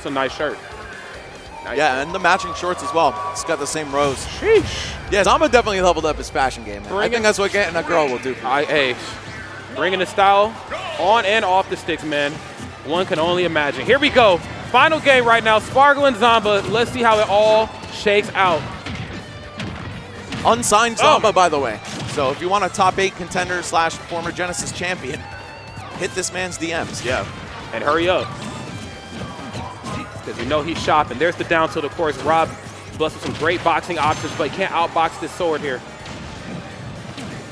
That's a nice shirt. Nice. Yeah, and the matching shorts as well. It's got the same rows. Sheesh. Yeah, Zomba definitely leveled up his fashion game, man. I think that's what getting a girl will do for you. Hey, bringing the style on and off the sticks, man. One can only imagine. Here we go. Final game right now. Spargo and Zomba. Let's see how it all shakes out. Unsigned Zomba, by the way. So if you want a top 8 contender / former Genesis champion, hit this man's DMs. Yeah, and hurry up. Because we know he's shopping. There's the down tilt, of course. Rob blessed with some great boxing options, but he can't outbox this sword here.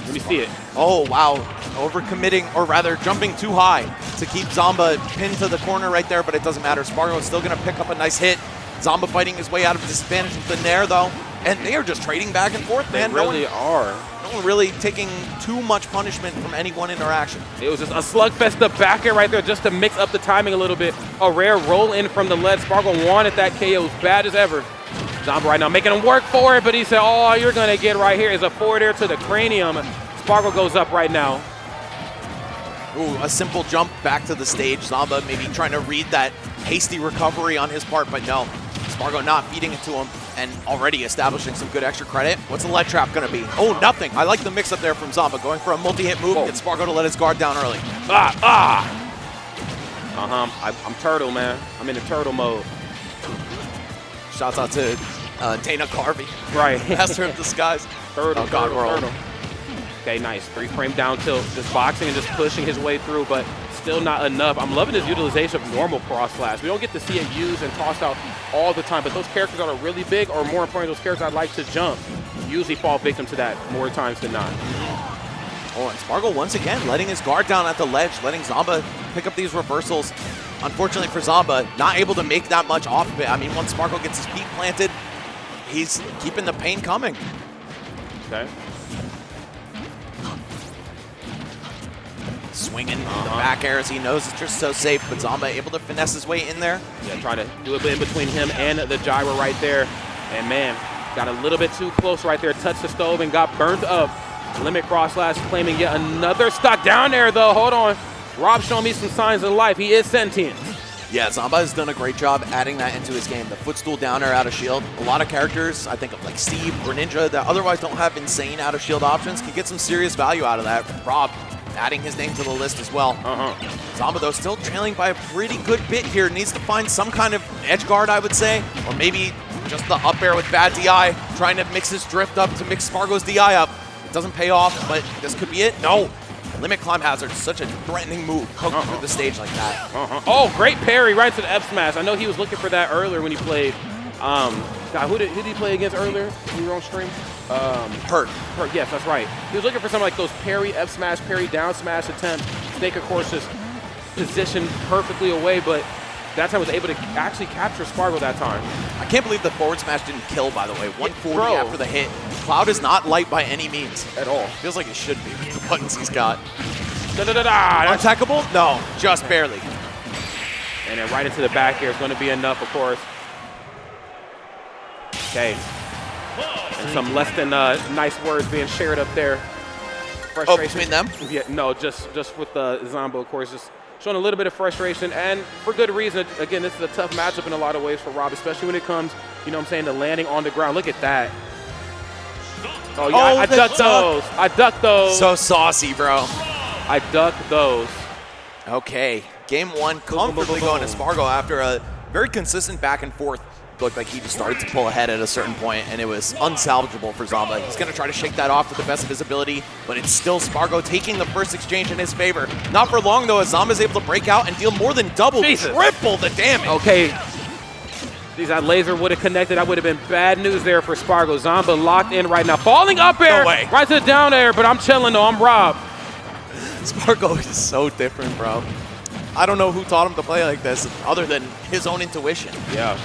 Let me see it. Oh, wow. Overcommitting, or rather jumping too high to keep Zomba pinned to the corner right there, but it doesn't matter. Spargo is still going to pick up a nice hit. Zomba fighting his way out of disadvantage with the nair, though. And they are just trading back and forth, man. They really are. No one really taking too much punishment from any one interaction. It was just a slugfest, the back air right there, just to mix up the timing a little bit. A rare roll in from the ledge. Spargo wanted that KO as bad as ever. Zomba right now making him work for it, but he said, all you're going to get right here is a forward air to the cranium. Spargo goes up right now. Ooh, a simple jump back to the stage. Zomba maybe trying to read that hasty recovery on his part, but no. Spargo not feeding it to him and already establishing some good extra credit. What's the lead trap going to be? Oh, nothing. I like the mix up there from Zomba, going for a multi-hit move and get Spargo to let his guard down early. I'm turtle, man. I'm in the turtle mode. Shouts out to Dana Carvey. Right. Master of Disguise. Turtle, oh, God, turtle. Okay, nice. 3-frame down tilt, just boxing and just pushing his way through, but still not enough. I'm loving his utilization of normal cross slash. We don't get to see it used and tossed out all the time, but those characters that are really big, or more importantly, those characters that like to jump, usually fall victim to that more times than not. Oh, and Spargo once again letting his guard down at the ledge, letting Zomba pick up these reversals. Unfortunately for Zomba, not able to make that much off of it. I mean, once Spargo gets his feet planted, he's keeping the pain coming. Okay. Swinging the back air as he knows it's just so safe, but Zomba able to finesse his way in there. Yeah, trying to do it in between him and the gyro right there. And man, got a little bit too close right there, touched the stove and got burnt up. Limit cross slash claiming yet another stock down there though. Hold on. Rob showing me some signs of life. He is sentient. Yeah, Zomba has done a great job adding that into his game. The footstool down air out of shield. A lot of characters, I think of like Steve or Ninja, that otherwise don't have insane out of shield options, can get some serious value out of that. Rob adding his name to the list as well. Zomba, though, still trailing by a pretty good bit here. Needs to find some kind of edge guard, I would say, or maybe just the up air with bad DI, trying to mix his drift up to mix Spargo's DI up. It doesn't pay off, but this could be it. No. Limit climb hazard, such a threatening move, hooked through the stage like that. Oh, great parry right to the F smash. I know he was looking for that earlier when he played. God, who did he play against earlier when you were on stream? Hurt, yes, that's right. He was looking for something like those parry, F smash, parry, down smash attempts. Snake, of course, just positioned perfectly away, but that time was able to actually capture Spargo that time. I can't believe the forward smash didn't kill, by the way. 140 Bro. after the hit. Cloud is not light by any means. At all. Feels like it should be with the buttons he's got. That's Unattackable? No, just barely. And then right into the back here is going to be enough, of course. Okay. And some less than nice words being shared up there. Oh, between them? Yeah, no, just with Zomba, of course, just showing a little bit of frustration, and for good reason. Again, this is a tough matchup in a lot of ways for Rob, especially when it comes, you know what I'm saying, to landing on the ground. Look at that. Oh, yeah, I ducked those. I ducked those. So saucy, bro. I ducked those. Okay, game one comfortably going to Spargo after a very consistent back and forth. Looked like he just started to pull ahead at a certain point, and it was unsalvageable for Zomba. He's going to try to shake that off to the best of his ability, but it's still Spargo taking the first exchange in his favor. Not for long, though, as Zomba's able to break out and deal more than double, triple the damage. Okay. Geez, that laser would have connected. That would have been bad news there for Spargo. Zomba locked in right now. Falling up air. No way. Right to the down air, but I'm chilling, though. I'm Rob. Spargo is so different, bro. I don't know who taught him to play like this other than his own intuition. Yeah.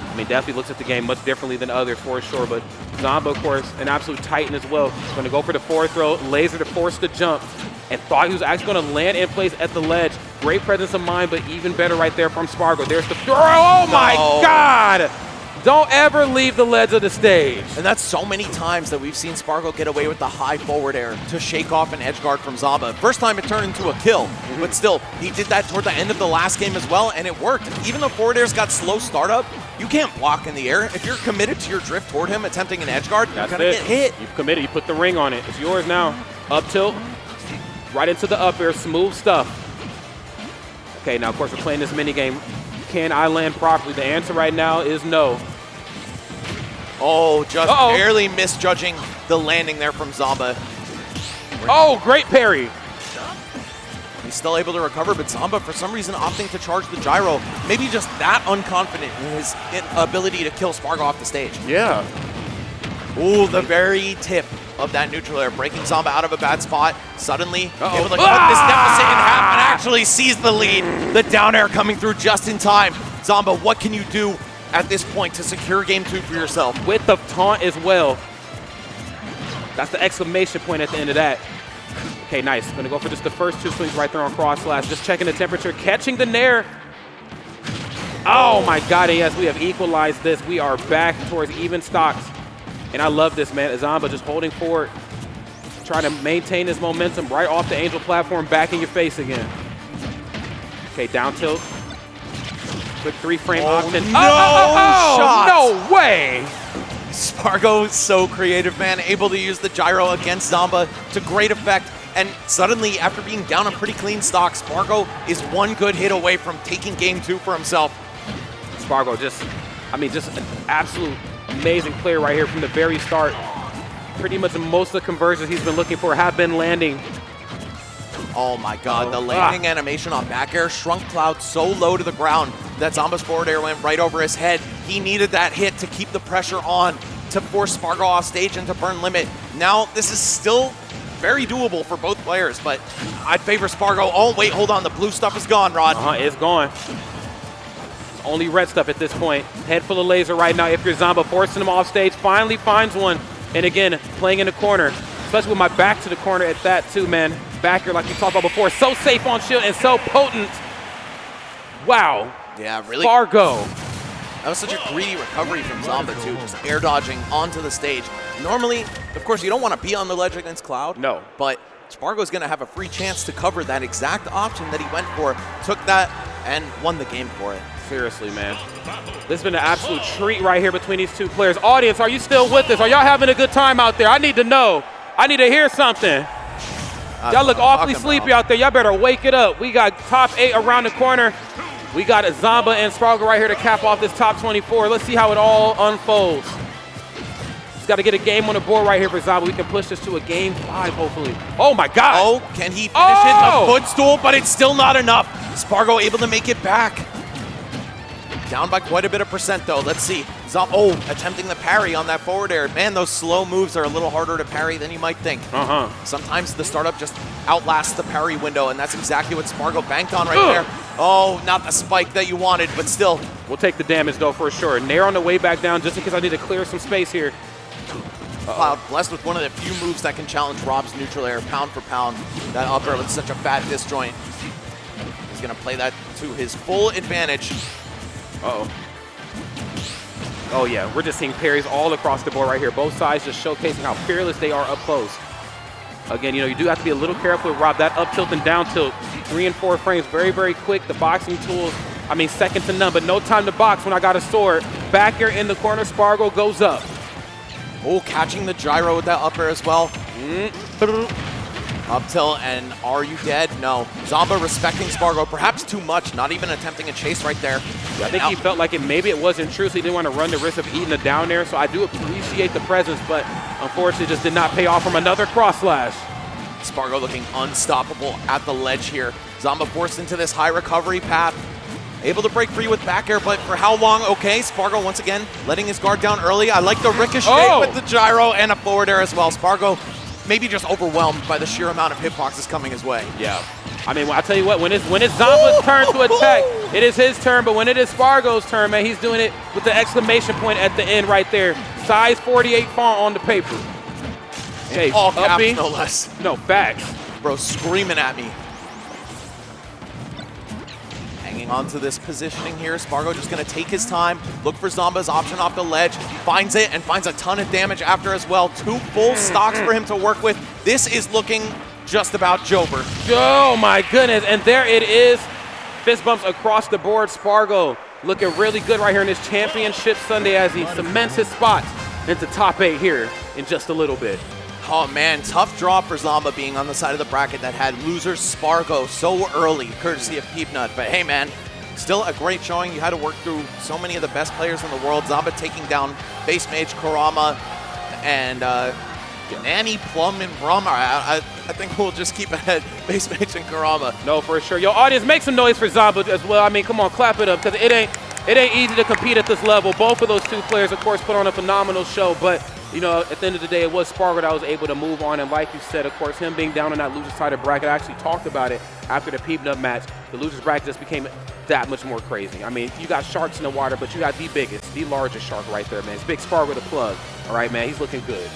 I mean, definitely looks at the game much differently than others for sure, but Zomba, of course, an absolute titan as well. He's going to go for the forward throw, laser to force the jump, and thought he was actually going to land in place at the ledge. Great presence of mind, but even better right there from Spargo. There's the throw. Oh, my God! Don't ever leave the ledge of the stage. And that's so many times that we've seen Spargo get away with the high forward air to shake off an edge guard from Zomba. First time it turned into a kill, but still, he did that toward the end of the last game as well, and it worked. Even though forward air's got slow startup, you can't block in the air. If you're committed to your drift toward him, attempting an edge guard, you're gonna get hit. You've committed, you put the ring on it. It's yours now. Up tilt, right into the up air, smooth stuff. Okay, now of course we're playing this mini game. Can I land properly? The answer right now is no. Oh, just barely misjudging the landing there from Zomba. Oh, great parry. He's still able to recover, but Zomba, for some reason, opting to charge the gyro. Maybe just that unconfident in his ability to kill Spargo off the stage. Yeah. Ooh, the very tip of that neutral air, breaking Zomba out of a bad spot. Suddenly, able to cut this deficit in half and actually seize the lead. The down air coming through just in time. Zomba, what can you do at this point to secure game 2 for yourself? With the taunt as well. That's the exclamation point at the end of that. Okay, nice. Gonna go for just the first 2 swings right there on cross slash. Just checking the temperature, catching the nair. Oh my God, yes, we have equalized this. We are back towards even stocks. And I love this, man. Zomba just holding forward, trying to maintain his momentum right off the Angel platform, back in your face again. Okay, down tilt. Quick 3-frame option. Shot. No way! Spargo is so creative, man. Able to use the gyro against Zomba to great effect. And suddenly, after being down on pretty clean stock, Spargo is one good hit away from taking game 2 for himself. Spargo just an absolute amazing player right here from the very start. Pretty much most of the conversions he's been looking for have been landing. Oh my God, the landing animation on back air shrunk Cloud so low to the ground that Zomba's forward air went right over his head. He needed that hit to keep the pressure on, to force Spargo off stage and to burn limit. Now, this is still very doable for both players, but I'd favor Spargo. Oh, wait, hold on, the blue stuff is gone, Rod. It's gone. Only red stuff at this point. Head full of laser right now. If you're Zomba, forcing him off stage, finally finds one. And again, playing in the corner, especially with my back to the corner at that too, man. Back here, like we talked about before, so safe on shield and so potent. Wow. Yeah, really. Spargo. That was such a greedy recovery from Zomba too, just air dodging onto the stage. Normally, of course, you don't want to be on the ledge against Cloud. No. But Spargo's going to have a free chance to cover that exact option that he went for, took that, and won the game for it. Seriously, man. This has been an absolute treat right here between these 2 players. Audience, are you still with us? Are y'all having a good time out there? I need to know. I need to hear something. Y'all look awfully sleepy out there. Y'all better wake it up. We got top 8 around the corner. We got Zomba and Spargo right here to cap off this top 24. Let's see how it all unfolds. He's got to get a game on the board right here for Zomba. We can push this to a game 5, hopefully. Oh, my God. Oh, can he finish it? The footstool, but it's still not enough. Spargo able to make it back. Down by quite a bit of percent, though. Let's see. Attempting the parry on that forward air. Man, those slow moves are a little harder to parry than you might think. Sometimes the startup just outlasts the parry window, and that's exactly what Spargo banked on right there. Oh, not the spike that you wanted, but still. We'll take the damage, though, for sure. Nair on the way back down, just because I need to clear some space here. Cloud blessed with one of the few moves that can challenge Rob's neutral air, pound for pound. That up air with such a fat disjoint. He's going to play that to his full advantage. Oh yeah, we're just seeing parries all across the board right here. Both sides just showcasing how fearless they are up close. Again, you do have to be a little careful with Rob. That up tilt and down tilt, 3 and 4 frames, very, very quick. The boxing tools, second to none, but no time to box when I got a sword. Back here in the corner, Spargo goes up. Oh, catching the gyro with that up air as well. Up tilt, and are you dead? No. Zomba respecting Spargo, perhaps too much, not even attempting a chase right there. I think he felt like maybe it wasn't true, so he didn't want to run the risk of eating a down there. So I do appreciate the presence, but unfortunately just did not pay off from another cross slash. Spargo looking unstoppable at the ledge here. Zomba forced into this high recovery path. Able to break free with back air, but for how long? Okay, Spargo once again letting his guard down early. I like the ricochet with the gyro and a forward air as well. Spargo maybe just overwhelmed by the sheer amount of hitboxes coming his way. Yeah. I'll tell you what, when it's Zomba's turn to attack, it is his turn, but when it is Spargo's turn, man, he's doing it with the exclamation point at the end right there. Size 48 font on the paper. Okay, all caps, no less. No, facts. Bro, screaming at me. Hanging hanging on to this positioning here. Spargo just going to take his time, look for Zomba's option off the ledge, finds it, and finds a ton of damage after as well. 2 full stocks for him to work with. This is looking just about Jober. Oh my goodness, and there it is. Fist bumps across the board. Spargo looking really good right here in this championship Sunday as he cements his spot into top 8 here in just a little bit. Oh man, tough draw for Zomba being on the side of the bracket that had loser Spargo so early, courtesy of Peepnut. But hey man, still a great showing. You had to work through so many of the best players in the world. Zomba taking down Base Mage, Kurama, and Nanny, Plum, and Brum. I think we'll just keep ahead Base Mage and Kurama. No, for sure. Yo, audience, make some noise for Zomba as well. I mean, come on, clap it up, because it ain't easy to compete at this level. Both of those 2 players, of course, put on a phenomenal show, but you know, at the end of the day, it was Spargo that was able to move on, and like you said, of course, him being down on that loser's side of bracket, I actually talked about it after the Peepnut match. The loser's bracket just became that much more crazy. I mean, you got sharks in the water, but you got the biggest, the largest shark right there, man. It's Big Spargo the plug, all right, man? He's looking good.